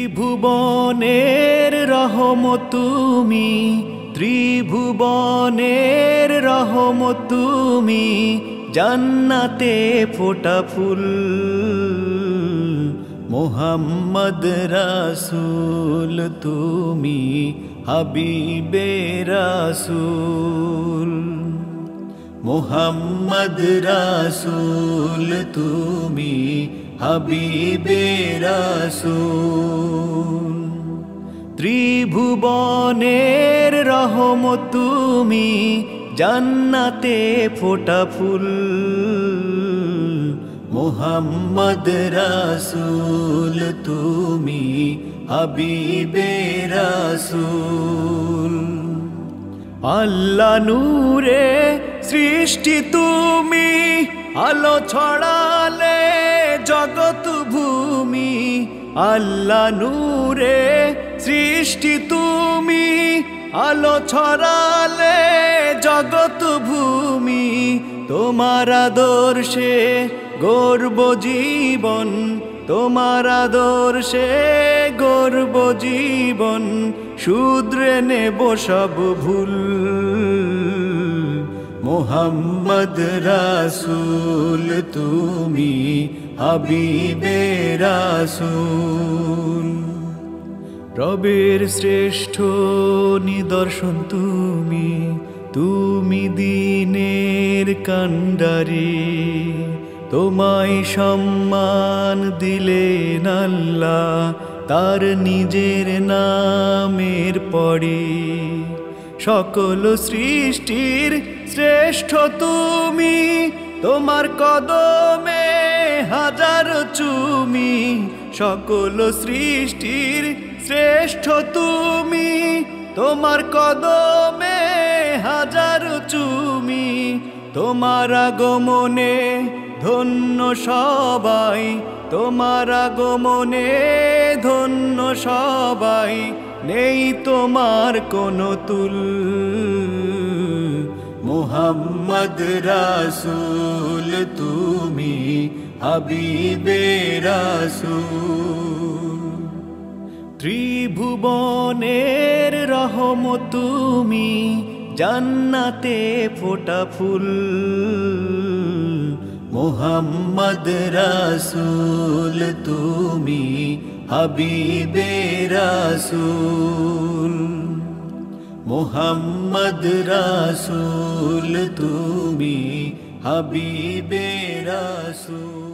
ত্রিভুবনের রহমত তুমি, ত্রিভুবনের রহমত তুমি, জান্নাতে ফোটা ফুল মুহাম্মদ রাসূল তুমি, হাবিবে রাসূল মুহাম্মদ রাসূল তুমি, হাবিবে রাসূল। ত্রিভুবনের রহমত তুমি, জান্নাতে ফোটা ফুল মুহাম্মদ রাসূল তুমি, হাবিবে রাসূল। আল্লাহ নূরে সৃষ্টি তুমি, আলো ছড়ালে জগৎ ভূমি। আল্লাহ নূরে সৃষ্টি তুমি, আলো ছড়ালে জগৎ ভূমি। তোমার আদর্শে গর্ব জীবন, তোমার আদর্শে গর্ব জীবন। শুধরে নেব সব ভুল মুহাম্মদ রাসূল তুমি, হাবিবে রাসূল। রবের শ্রেষ্ঠ নিদর্শন তুমি, তুমি দ্বীনের কান্ডারি। তোমায় সম্মান দিলেন আল্লাহ তার নিজের নামের পরে। সকল সৃষ্টির শ্রেষ্ঠ তুমি, তোমার কদমে হাজার চুমি। সকল সৃষ্টির শ্রেষ্ঠ তুমি, তোমার কদমে হাজার চুমি। তোমার আগমনে ধন্য সবাই, তোমার আগমনে ধন্য সবাই। নেই তোমার কোনো তুল মুহাম্মদ রাসূল তুমি, হাবিবে রাসূল। ত্রিভুবনের রহমত তুমি, জান্নাতে ফোটা ফুল মুহাম্মদ রাসূল তুমি, হাবিবে রাসূল মুহাম্মদ রাসূল তুমি, হাবিবে রাসূল।